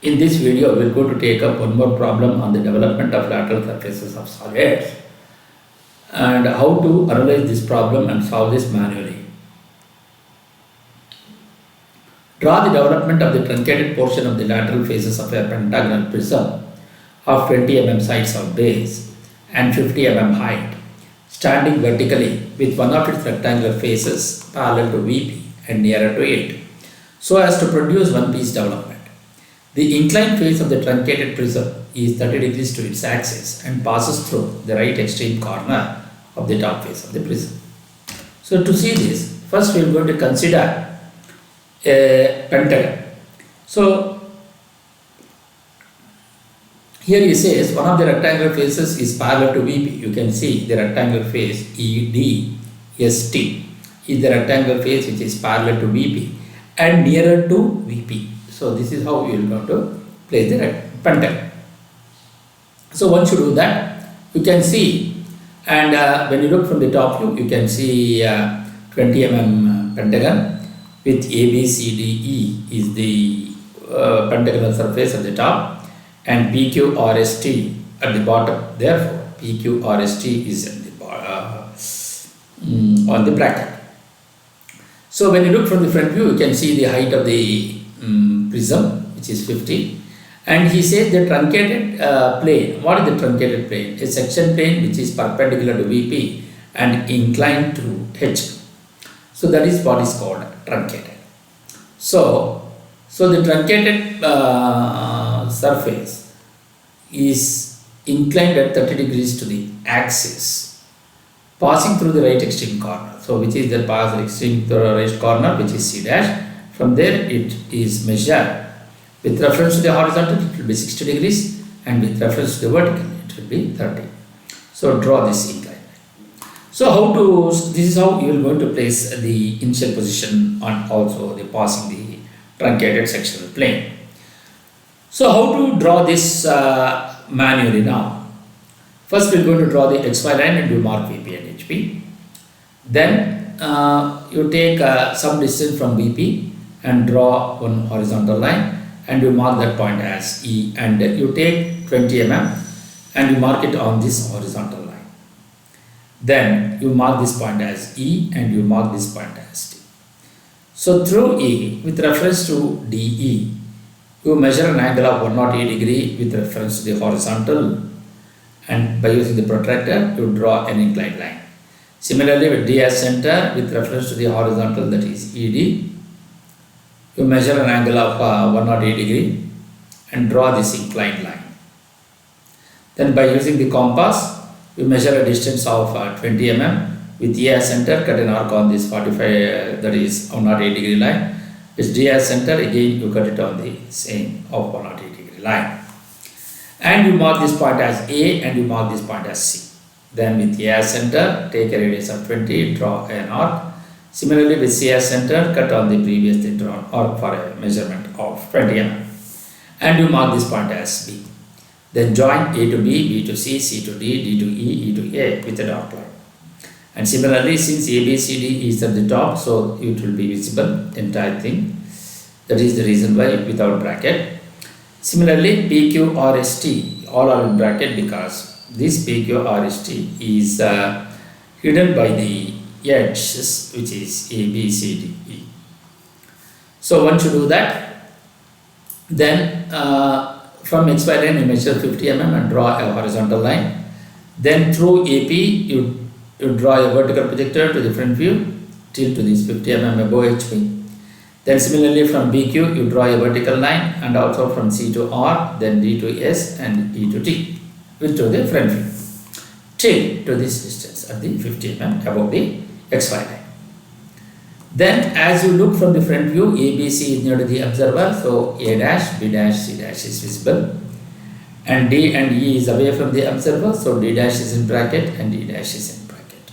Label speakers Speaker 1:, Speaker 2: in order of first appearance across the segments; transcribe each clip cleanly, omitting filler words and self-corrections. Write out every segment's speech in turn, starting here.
Speaker 1: In this video, we're going to take up one more problem on the development of lateral surfaces of solids and how to analyze this problem and solve this manually. Draw the development of the truncated portion of the lateral faces of a pentagonal prism of 20 mm sides of base and 50 mm height, standing vertically with one of its rectangular faces parallel to VP and nearer to it, so as to produce one piece development. The inclined face of the truncated prism is 30 degrees to its axis and passes through the right extreme corner of the top face of the prism. So to see this, first we are going to consider a pentagon. So here he says one of the rectangular faces is parallel to VP. You can see the rectangular face EDST is the rectangular face which is parallel to VP and nearer to VP. So this is how you are going to place the pentagon. So once you do that, you can see, and when you look from the top view, you can see 20 mm pentagon with ABCDE is the pentagonal surface at the top and PQRST at the bottom. Therefore, PQRST is at the on the bracket. So when you look from the front view, you can see the height of the prism, which is 50, and he says the truncated plane. What is the truncated plane? A section plane which is perpendicular to VP and inclined to H. So that is what is called truncated. So the truncated surface is inclined at 30 degrees to the axis, passing through the right extreme corner. So which is the extreme right corner, which is C dash. From there it is measured with reference to the horizontal, it will be 60 degrees, and with reference to the vertical, it will be 30. So draw this incline line. So this is how you are going to place the initial position on also the passing the truncated sectional plane. So how to draw this manually now? First we are going to draw the XY line and you mark VP and HP. Then you take some distance from VP and draw one horizontal line and you mark that point as E, and you take 20 mm and you mark it on this horizontal line. Then you mark this point as E and you mark this point as T. So through E, with reference to DE, you measure an angle of 108 degree with reference to the horizontal, and by using the protractor you draw an inclined line. Similarly with D as center with reference to the horizontal, that is ED, you measure an angle of 108 degree and draw this inclined line. Then by using the compass, you measure a distance of 20 mm with E as center, cut an arc on this 45, that is 108 degree line. With D as center, again you cut it on the same of 108 degree line. And you mark this point as A and you mark this point as C. Then with A as center, take a radius of 20, draw an arc. Similarly with C as center, cut on the previously drawn arc for a measurement of 20 mm. And you mark this point as B. Then join A to B, B to C, C to D, D to E, E to A with a dark line. And similarly, since ABCD is at the top, so it will be visible, entire thing. That is the reason why without bracket. Similarly, PQRST, all are in bracket because this PQRST is hidden by the edges, which is A, B, C, D, E. So once you do that, then from XY line you measure 50 mm and draw a horizontal line. Then through AP you draw a vertical projector to the front view till to this 50 mm above HP. Then similarly from BQ you draw a vertical line, and also from C to R, then D to S and E to T, which to the front view till to this distance at the 50 mm above the XY line. Then as you look from the front view, ABC is near to the observer, so A dash, B dash, C dash is visible, and D and E is away from the observer, so D dash is in bracket and D dash is in bracket.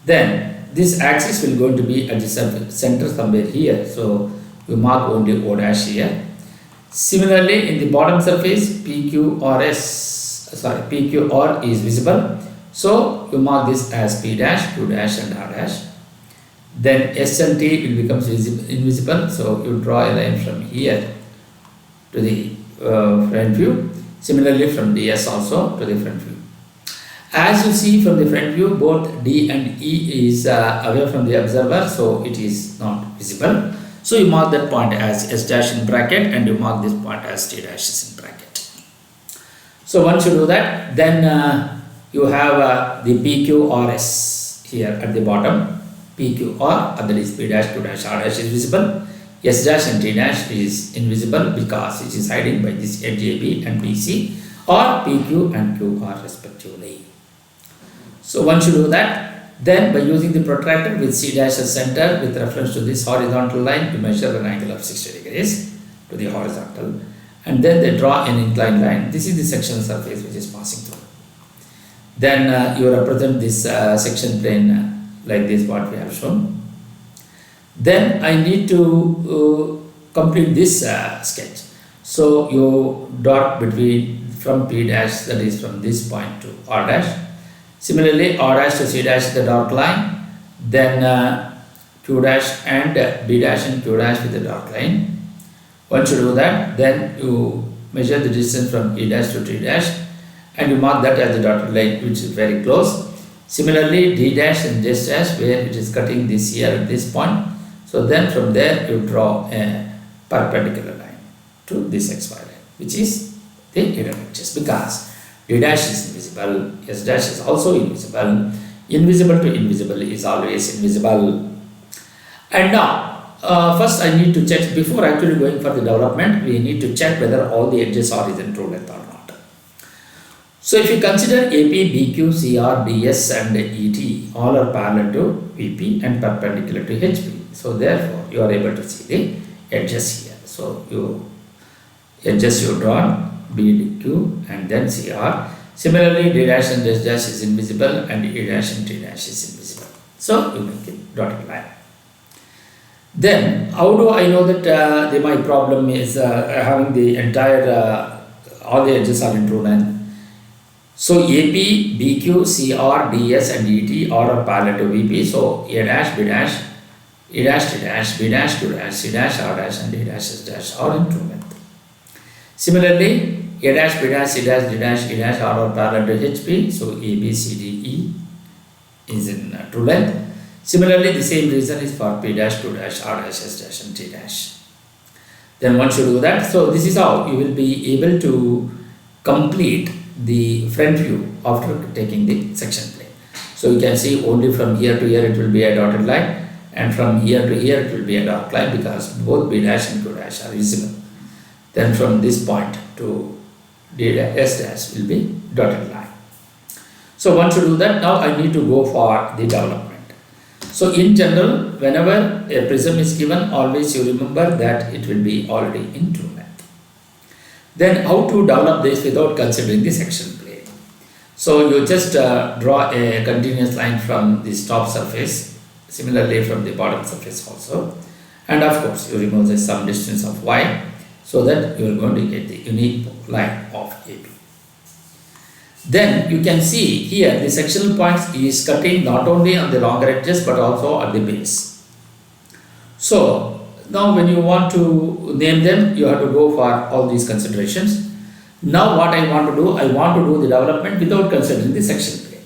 Speaker 1: Then this axis will going to be at the center somewhere here, so you mark only O dash here. Similarly in the bottom surface, PQR is visible, so you mark this as P dash, Q dash and R dash. Then S and T will become invisible, so you draw a line from here to the front view. Similarly from DS also to the front view. As you see from the front view, both D and E is away from the observer, so it is not visible. So you mark that point as S dash in bracket and you mark this point as T dash is in bracket. So once you do that, then you have the PQRS here at the bottom. PQR, that is P dash, Q dash, R dash is visible. S dash and T dash is invisible because it is hiding by this edge AB and BC, or PQ and QR respectively. So once you do that, then by using the protractor with C dash as center with reference to this horizontal line, you measure an angle of 60 degrees to the horizontal, and then they draw an inclined line. This is the section surface which is passing through. Then you represent this section plane like this, what we have shown. Then I need to complete this sketch. So you dot between from P dash, that is from this point to R dash. Similarly, R dash to C dash the dark line. Then Q dash and B dash and Q dash with the dark line. Once you do that, then you measure the distance from E dash to T dash and you mark that as the dotted line, which is very close. Similarly, D dash and S dash, where it is cutting this here at this point. So then from there you draw a perpendicular line to this XY line, which is the hidden edges, because D dash is invisible, S dash is also invisible. Invisible to invisible is always invisible. And now, first I need to check, before actually going for the development, we need to check whether all the edges are in true length or not. So if you consider AP, BQ, CR, DS and ET all are parallel to VP and perpendicular to HP. So therefore you are able to see the edges here. So you edges you draw B, Q and then CR. Similarly, D dash and S dash is invisible and E dash and T dash is invisible. So you make it dotted line. Then how do I know that my problem is having the entire all the edges are in true length? So AP, BQ, CR, DS and ET are parallel to VP. So A dash, B dash, E dash, T dash, B dash, Q dash, C dash, R dash and D dash, S dash are in true length. Similarly, A dash, B dash, C dash, D dash, E dash are parallel to HP. So A, B, C, D, E is in true length. Similarly, the same reason is for P dash, Q dash, R dash, S dash and T dash. Then once you do that, so this is how you will be able to complete the front view after taking the section plane. So you can see only from here to here it will be a dotted line, and from here to here it will be a dark line because both B dash and Q dash are visible. Then from this point to D dash, S dash will be dotted line. So once you do that, now I need to go for the development. So in general, whenever a prism is given, always you remember that it will be already in true length. Then how to develop this without considering the section plane? So you just draw a continuous line from this top surface, similarly from the bottom surface also, and of course you remove some distance of y, so that you are going to get the unique line of AB. Then you can see here the sectional points is cutting not only on the longer edges but also at the base. So now when you want to name them, you have to go for all these considerations. Now what I want to do, I want to do the development without considering the section plane.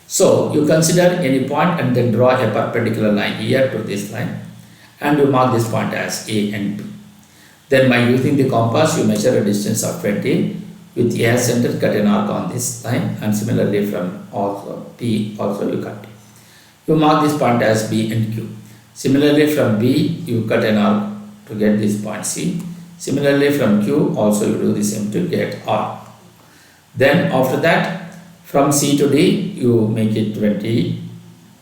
Speaker 1: So you consider any point and then draw a perpendicular line here to this line, and you mark this point as A and B. Then by using the compass, you measure a distance of 20 with A as center, cut an arc on this line, and similarly from also P also you cut. You mark this point as B and Q. Similarly from B you cut an arc to get this point C. Similarly from Q also you do the same to get R. Then after that from C to D you make it 20,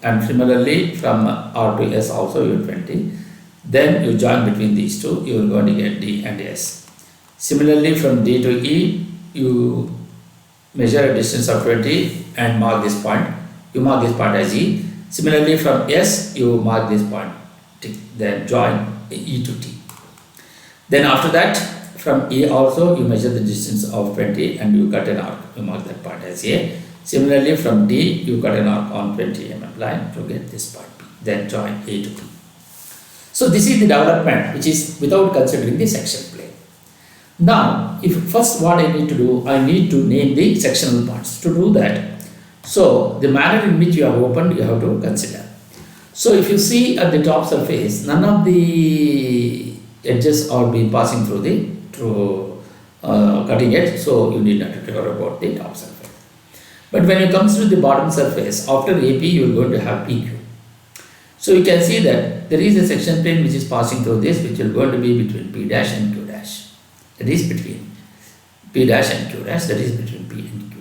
Speaker 1: and similarly from R to S also you 20. Then you join between these two, you are going to get D and S. Similarly from D to E you measure a distance of 20 and mark this point. You mark this point as E. Similarly from S you mark this point T, then join E to T. Then after that from E also you measure the distance of 20 and you cut an arc. You mark that point as A. Similarly from D you cut an arc on 20 mm line to get this point P. Then join A to T. So this is the development which is without considering the section plane. Now, if first what I need to do, I need to name the sectional points. To do that, so the manner in which you have opened, you have to consider. So if you see at the top surface, none of the edges are being passing through the cutting edge, so you need not to care about the top surface. But when it comes to the bottom surface, after AP you are going to have PQ. So you can see that there is a section plane which is passing through this, which will going to be between P dash and Q dash. That is between P dash and Q dash, that is between P and Q.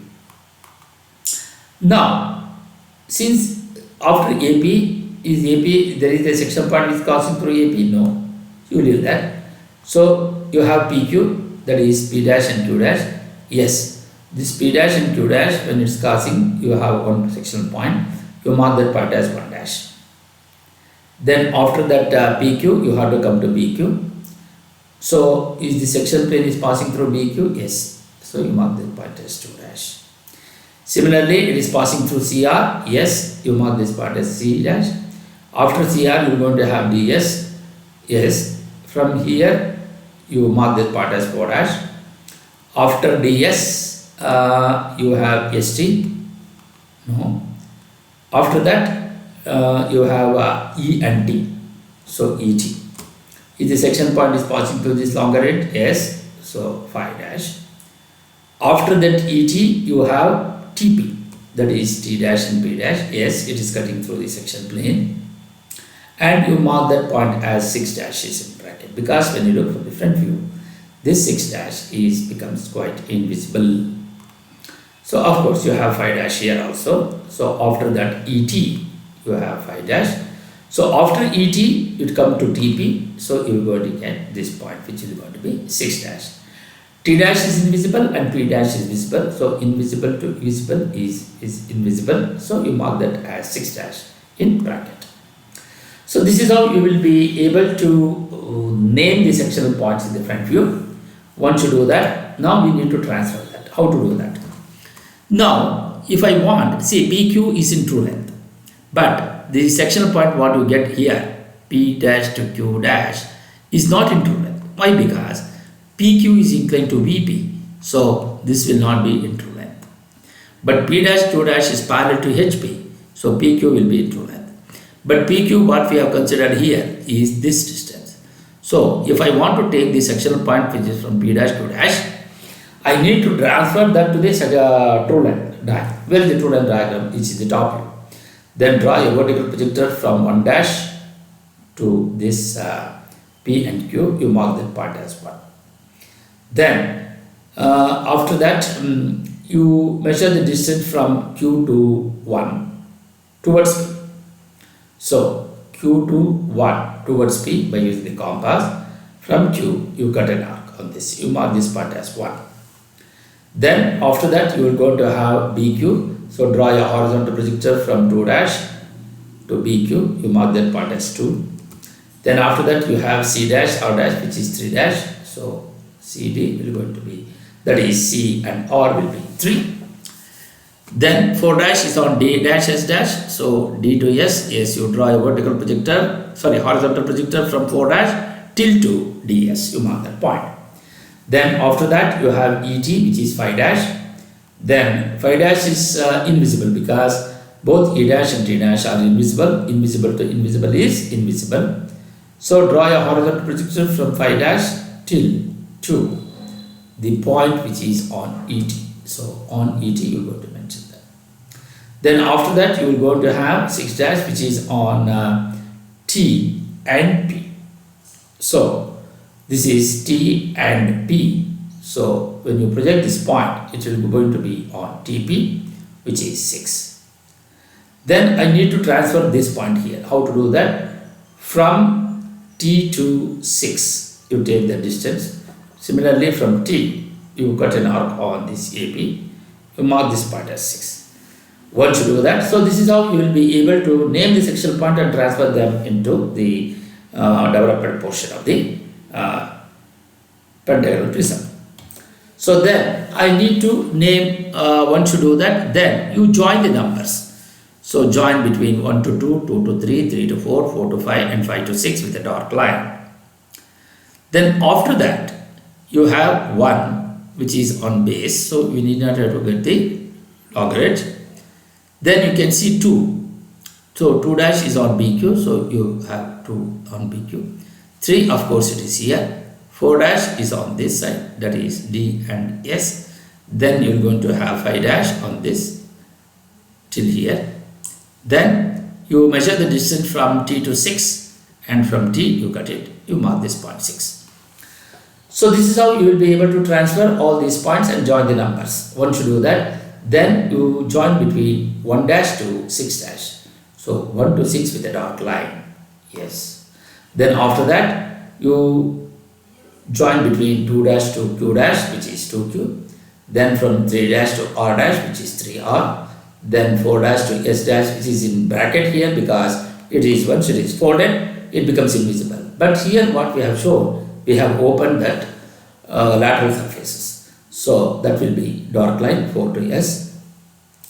Speaker 1: Now, since after AP, there is a section point which is passing through AP? No, you leave that. So you have PQ, that is P dash and Q dash. Yes, this P dash and Q dash, when it's crossing, you have one sectional point, you mark that point as 1 dash. Then after that PQ, you have to come to BQ. So is the section plane is passing through BQ? Yes. So you mark that point as 2 dash. Similarly, it is passing through CR. Yes, you mark this part as C dash. After CR, you are going to have DS. Yes. From here, you mark this part as 4 dash. After DS, you have ST. No. After that, you have E and T. So ET. If the section point is passing through this longer end, yes. So 5 dash. After that ET, you have TP. That is T dash and P dash. Yes, it is cutting through the section plane. And you mark that point as 6 dashes in bracket, because when you look from the front view, this 6 dash becomes quite invisible. So of course you have 5 dash here also. So after that ET, you have 5 dash. So after ET, it come to TP. So you are going to get this point, which is going to be 6 dash. T dash is invisible and P dash is visible. So invisible to visible is invisible. So you mark that as 6 dash in bracket. So this is how you will be able to name the sectional points in the front view. Once you do that, now we need to transfer that. How to do that? Now, if I want, see PQ is in true length, but the sectional point what you get here, P dash to Q dash, is not in true length. Why? Because PQ is inclined to VP, so this will not be in true length. But P dash Q dash is parallel to HP, so PQ will be in true length. But PQ, what we have considered here, is this distance. So if I want to take the sectional point which is from P dash to dash, I need to transfer that to the true length diagram. Where is the true length diagram? It is the top view. Then draw a vertical projector from 1 dash to this P and Q. You mark that part as 1. Then after that, you measure the distance from Q to 1 towards P. So Q to 1 towards P by using the compass. From Q, you cut an arc on this. You mark this part as 1. Then after that, you are going to have BQ. So draw a horizontal projector from 2 dash to BQ. You mark that part as 2. Then after that, you have C dash, R dash, which is 3 dash. So CD will going to be, that is C and R will be 3. Then 4 dash is on D dash S dash. So D to S, yes, you draw a vertical projector, horizontal projector from 4 dash till to DS. You mark that point. Then after that, you have ET, which is 5 dash. Then 5 dash is invisible because both E dash and T dash are invisible. Invisible to invisible is invisible. So draw a horizontal projector from 5 dash till to the point which is on ET. So on ET, you are going to mention that. Then after that, you will going to have 6 dash, which is on T and P. So this is T and P. So when you project this point, it will be going to be on TP, which is 6. Then I need to transfer this point here. How to do that? From T to 6, you take the distance. Similarly, from T, you cut an arc on this AP. You mark this part as 6. Once you do that, so this is how you will be able to name the sectional point and transfer them into the developed portion of the Pentagonal Prism. So then I need to name, once you do that, then you join the numbers. So join between 1 to 2, 2 to 3, 3 to 4, 4 to 5 and 5 to 6 with a dark line. Then after that, you have 1 which is on base, so we need not have to get the logarithm. Then you can see 2, so 2 dash is on BQ, so you have 2 on BQ. 3, of course, it is here. 4 dash is on this side, that is D and S. Then you're going to have 5 dash on this till here. Then you measure the distance from T to 6, and from T you cut it, you mark this point 6. So this is how you will be able to transfer all these points and join the numbers. Once you do that, then you join between 1 dash to 6 dash. So 1 to 6 with a dark line. Yes. Then after that, you join between 2 dash to Q dash, which is 2Q. Then from 3 dash to R dash, which is 3R. Then 4 dash to S dash, which is in bracket here because it is, once it is folded, it becomes invisible. But here what we have shown, we have opened that lateral surfaces. So that will be dark line 4 to S.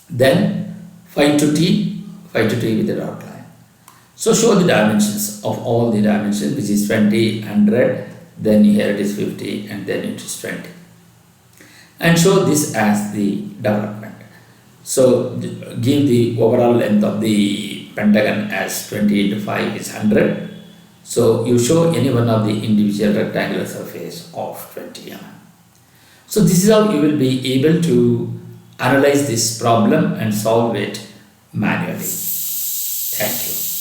Speaker 1: Then 5 to T with the dark line. So show the dimensions of all the dimensions, which is 20, 100, then here it is 50, and then it is 20. And show this as the development. So give the overall length of the pentagon as 20 into 5 is 100. So you show any one of the individual rectangular surface of 20 mm. So this is how you will be able to analyze this problem and solve it manually. Thank you.